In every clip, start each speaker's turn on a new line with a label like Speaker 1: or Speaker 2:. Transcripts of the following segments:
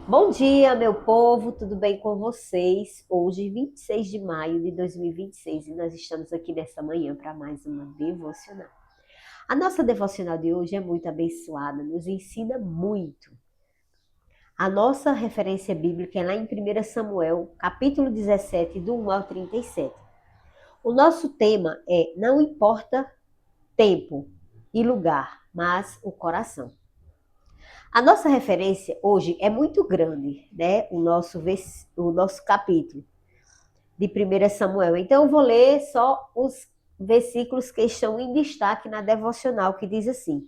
Speaker 1: Bom dia, meu povo, tudo bem com vocês? Hoje, 26 de maio de 2026, e nós estamos aqui nessa manhã para mais uma devocional. A nossa devocional de hoje é muito abençoada, nos ensina muito. A nossa referência bíblica é lá em 1 Samuel, capítulo 17, do 1 ao 37. O nosso tema é: não importa tempo e lugar, mas o coração. A nossa referência hoje é muito grande, né? O nosso capítulo de 1 Samuel. Então, eu vou ler só os versículos que estão em destaque na devocional, que diz assim: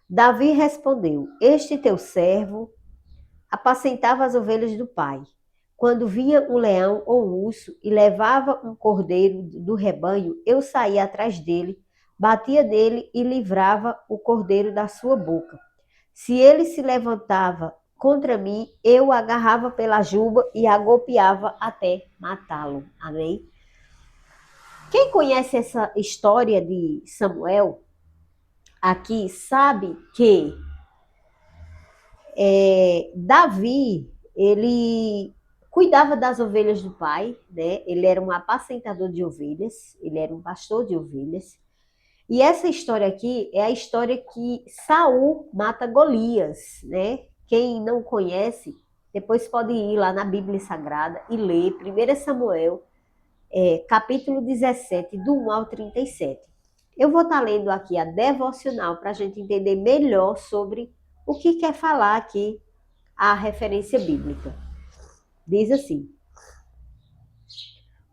Speaker 1: Davi respondeu: Este teu servo apacentava as ovelhas do pai. Quando vinha um leão ou um urso e levava um cordeiro do rebanho, eu saía atrás dele, batia nele e livrava o cordeiro da sua boca. Se ele se levantava contra mim, eu o agarrava pela juba e a golpeava até matá-lo. Amém? Quem conhece essa história de Samuel aqui sabe que Davi, ele cuidava das ovelhas do pai, né? Ele era um apacentador de ovelhas, ele era um pastor de ovelhas. E essa história aqui é a história que Saul mata Golias, né? Quem não conhece, depois pode ir lá na Bíblia Sagrada e ler 1 Samuel, capítulo 17, do 1 ao 37. Eu vou estar lendo aqui a devocional para a gente entender melhor sobre o que quer falar aqui a referência bíblica. Diz assim: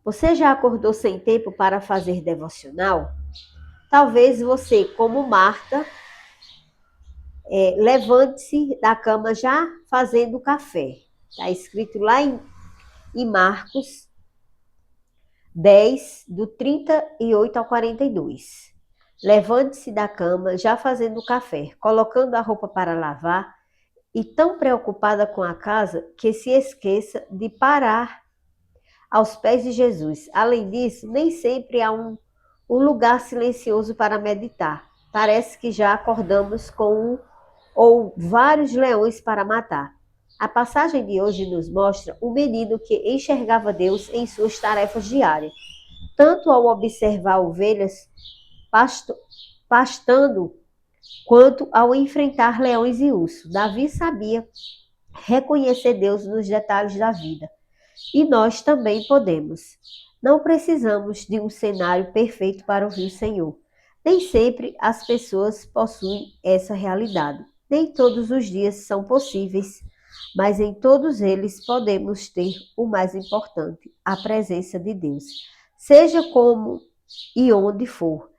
Speaker 1: Você já acordou sem tempo para fazer devocional? Talvez você, como Marta, levante-se da cama já fazendo café. Está escrito lá em Marcos 10, do 38 ao 42. Levante-se da cama já fazendo café, colocando a roupa para lavar e tão preocupada com a casa que se esqueça de parar aos pés de Jesus. Além disso, nem sempre há um lugar silencioso para meditar. Parece que já acordamos com ou vários leões para matar. A passagem de hoje nos mostra um menino que enxergava Deus em suas tarefas diárias, tanto ao observar ovelhas pastando, quanto ao enfrentar leões e ursos. Davi sabia reconhecer Deus nos detalhes da vida. E nós também podemos. Não precisamos de um cenário perfeito para ouvir o Senhor. Nem sempre as pessoas possuem essa realidade. Nem todos os dias são possíveis, mas em todos eles podemos ter o mais importante, a presença de Deus. Seja como e onde for,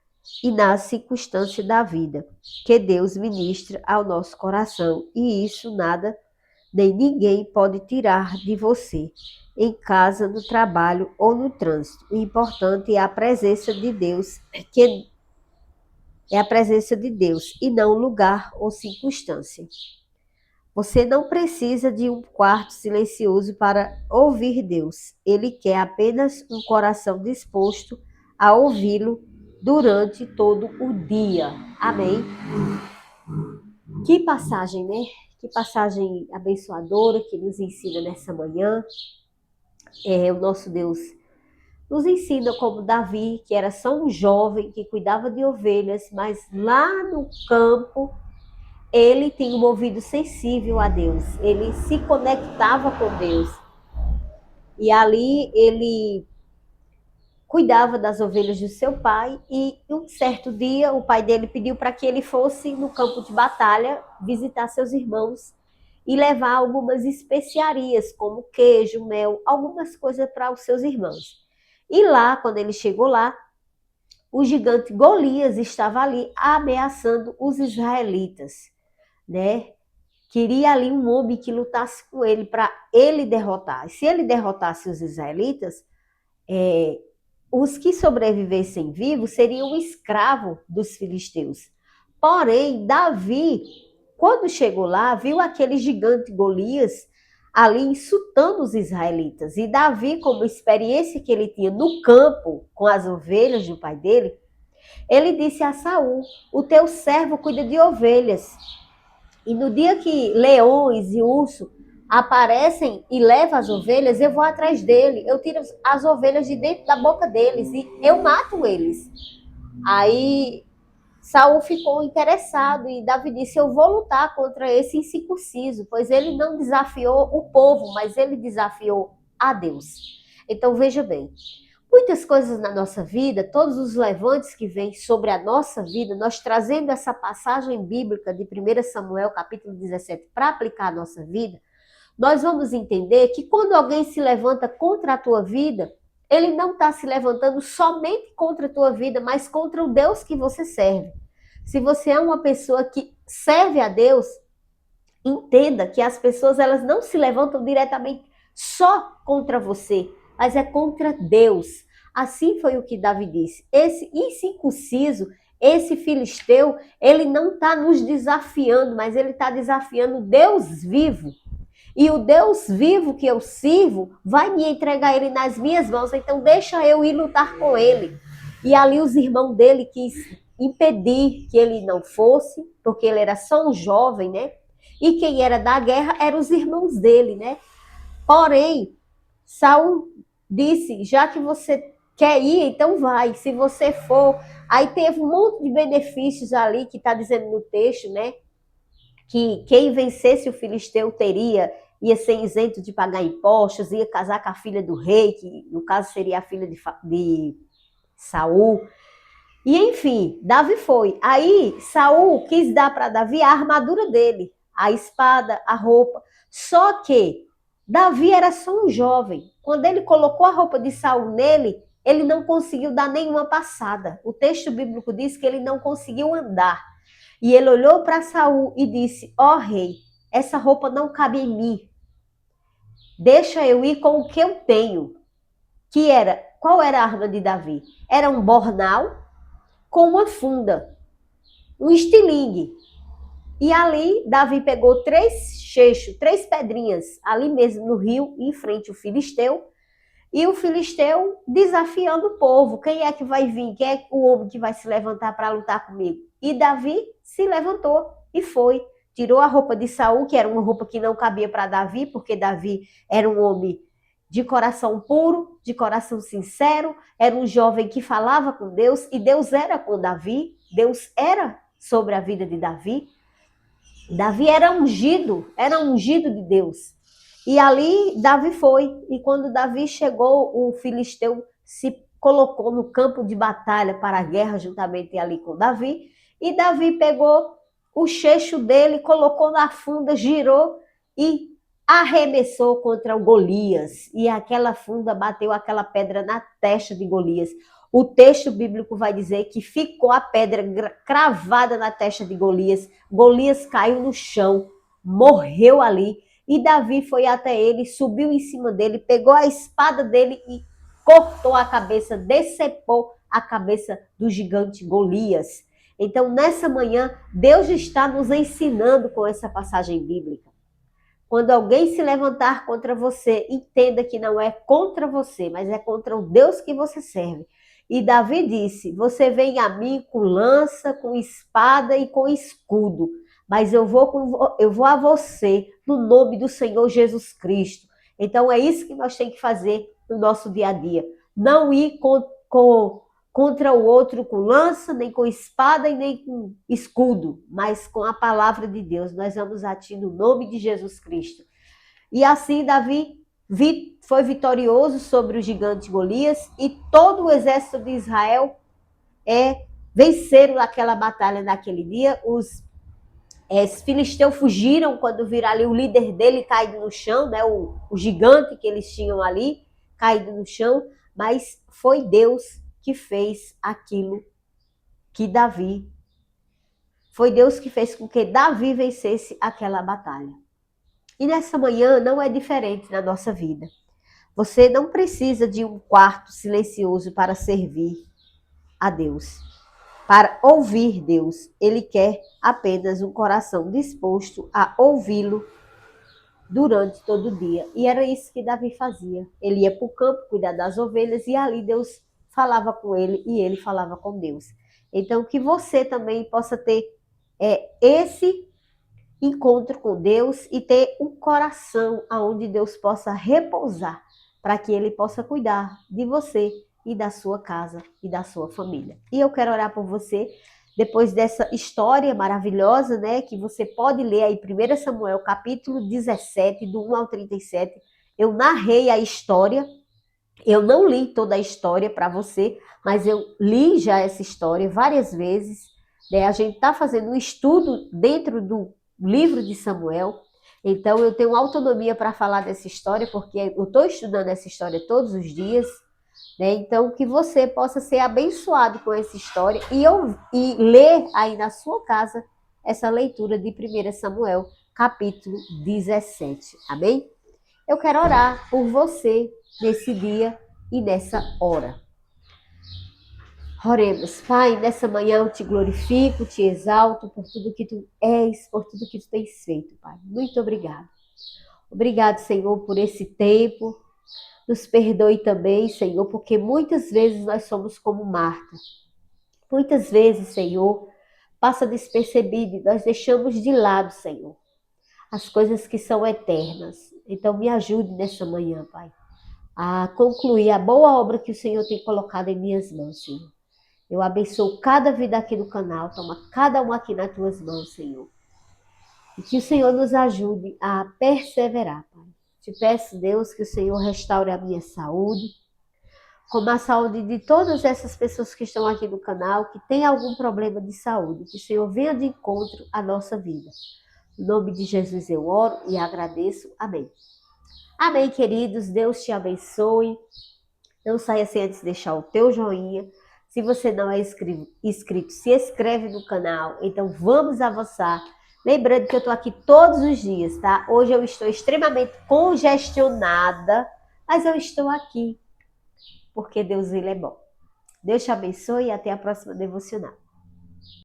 Speaker 1: e na circunstância da vida, que Deus ministra ao nosso coração, e isso nada nem ninguém pode tirar de você, em casa, no trabalho ou no trânsito. O importante é a presença de Deus, que é a presença de Deus e não lugar ou circunstância. Você não precisa de um quarto silencioso para ouvir Deus. Ele quer apenas um coração disposto a ouvi-lo durante todo o dia. Amém? Que passagem, né? Que passagem abençoadora que nos ensina nessa manhã. O nosso Deus nos ensina como Davi, que era só um jovem que cuidava de ovelhas, mas lá no campo ele tinha um ouvido sensível a Deus. Ele se conectava com Deus. E ali ele cuidava das ovelhas do seu pai e um certo dia o pai dele pediu para que ele fosse no campo de batalha visitar seus irmãos e levar algumas especiarias, como queijo, mel, algumas coisas para os seus irmãos. E lá, quando ele chegou lá, o gigante Golias estava ali ameaçando os israelitas, né? Queria ali um homem que lutasse com ele para ele derrotar. E se ele derrotasse os israelitas, os que sobrevivessem vivos seriam escravos dos filisteus. Porém, Davi, quando chegou lá, viu aquele gigante Golias ali insultando os israelitas. E Davi, como experiência que ele tinha no campo com as ovelhas do pai dele, ele disse a Saul: o teu servo cuida de ovelhas. E no dia que leões e urso aparecem e levam as ovelhas, eu vou atrás dele, eu tiro as ovelhas de dentro da boca deles e eu mato eles. Aí Saul ficou interessado e Davi disse: eu vou lutar contra esse incircunciso, pois ele não desafiou o povo, mas ele desafiou a Deus. Então veja bem, muitas coisas na nossa vida, todos os levantes que vêm sobre a nossa vida, nós trazendo essa passagem bíblica de 1 Samuel capítulo 17 para aplicar a nossa vida, nós vamos entender que quando alguém se levanta contra a tua vida, ele não está se levantando somente contra a tua vida, mas contra o Deus que você serve. Se você é uma pessoa que serve a Deus, entenda que as pessoas elas não se levantam diretamente só contra você, mas é contra Deus. Assim foi o que Davi disse. Esse incircunciso, esse filisteu, ele não está nos desafiando, mas ele está desafiando Deus vivo. E o Deus vivo que eu sirvo vai me entregar ele nas minhas mãos, então deixa eu ir lutar com ele. E ali os irmãos dele quis impedir que ele não fosse, porque ele era só um jovem, né? E quem era da guerra eram os irmãos dele, né? Porém, Saul disse: já que você quer ir, então vai. Se você for, aí teve um monte de benefícios ali que está dizendo no texto, né? Que quem vencesse o filisteu ia ser isento de pagar impostos, ia casar com a filha do rei, que no caso seria a filha de Saul. E enfim, Davi foi. Aí Saul quis dar para Davi a armadura dele, a espada, a roupa. Só que Davi era só um jovem. Quando ele colocou a roupa de Saul nele, ele não conseguiu dar nenhuma passada. O texto bíblico diz que ele não conseguiu andar. E ele olhou para Saul e disse: ó rei, essa roupa não cabe em mim. Deixa eu ir com o que eu tenho. Qual era a arma de Davi? Era um bornal com uma funda, um estilingue. E ali Davi pegou 3 pedrinhas, ali mesmo no rio, em frente ao filisteu, e o filisteu desafiando o povo. Quem é que vai vir? Quem é o homem que vai se levantar para lutar comigo? E Davi se levantou e foi. Tirou a roupa de Saul, que era uma roupa que não cabia para Davi, porque Davi era um homem de coração puro, de coração sincero, era um jovem que falava com Deus, e Deus era com Davi, Deus era sobre a vida de Davi. Davi era ungido de Deus. E ali Davi foi. E quando Davi chegou, o filisteu se colocou no campo de batalha para a guerra juntamente ali com Davi. E Davi pegou o cheixo dele, colocou na funda, girou e arremessou contra o Golias. E aquela funda bateu aquela pedra na testa de Golias. O texto bíblico vai dizer que ficou a pedra cravada na testa de Golias. Golias caiu no chão, morreu ali. E Davi foi até ele, subiu em cima dele, pegou a espada dele e cortou a cabeça, decepou a cabeça do gigante Golias. Então, nessa manhã, Deus está nos ensinando com essa passagem bíblica. Quando alguém se levantar contra você, entenda que não é contra você, mas é contra o Deus que você serve. E Davi disse: você vem a mim com lança, com espada e com escudo, mas eu vou a você no nome do Senhor Jesus Cristo. Então é isso que nós temos que fazer no nosso dia a dia. Não ir contra o outro com lança, nem com espada e nem com escudo, mas com a palavra de Deus. Nós vamos a ti no nome de Jesus Cristo. E assim Davi foi vitorioso sobre o gigante Golias e todo o exército de Israel venceram aquela batalha naquele dia. Os filisteus fugiram quando viram ali o líder dele caído no chão, né, o gigante que eles tinham ali caído no chão, mas foi Deus que fez aquilo que foi Deus que fez com que Davi vencesse aquela batalha. E nessa manhã não é diferente na nossa vida. Você não precisa de um quarto silencioso para servir a Deus, para ouvir Deus. Ele quer apenas um coração disposto a ouvi-lo durante todo o dia. E era isso que Davi fazia. Ele ia para o campo cuidar das ovelhas e ali Deus falava com ele e ele falava com Deus. Então que você também possa ter encontro com Deus e ter um coração onde Deus possa repousar, para que Ele possa cuidar de você e da sua casa e da sua família. E eu quero orar por você, depois dessa história maravilhosa, né, que você pode ler aí, 1 Samuel, capítulo 17, do 1 ao 37. Eu narrei a história, eu não li toda a história para você, mas eu li já essa história várias vezes, né? A gente está fazendo um estudo dentro do livro de Samuel, então eu tenho autonomia para falar dessa história, porque eu estou estudando essa história todos os dias, né? Então que você possa ser abençoado com essa história e ler aí na sua casa essa leitura de 1 Samuel, capítulo 17. Amém? Eu quero orar por você nesse dia e nessa hora. Oremos, Pai, nessa manhã eu te glorifico, te exalto por tudo que tu és, por tudo que tu tens feito, Pai. Muito obrigado. Obrigado, Senhor, por esse tempo. Nos perdoe também, Senhor, porque muitas vezes nós somos como Marta. Muitas vezes, Senhor, passa despercebido e nós deixamos de lado, Senhor, as coisas que são eternas. Então me ajude nessa manhã, Pai, a concluir a boa obra que o Senhor tem colocado em minhas mãos, Senhor. Eu abençoo cada vida aqui no canal, toma cada um aqui nas tuas mãos, Senhor. E que o Senhor nos ajude a perseverar, Pai. Te peço, Deus, que o Senhor restaure a minha saúde, como a saúde de todas essas pessoas que estão aqui no canal, que têm algum problema de saúde. Que o Senhor venha de encontro à nossa vida. Em nome de Jesus eu oro e agradeço. Amém. Amém, queridos. Deus te abençoe. Não saia sem antes deixar o teu joinha. Se você não é inscrito, se inscreve no canal. Então vamos avançar. Lembrando que eu estou aqui todos os dias, tá? Hoje eu estou extremamente congestionada, mas eu estou aqui porque Deus ele é bom. Deus te abençoe e até a próxima devocional.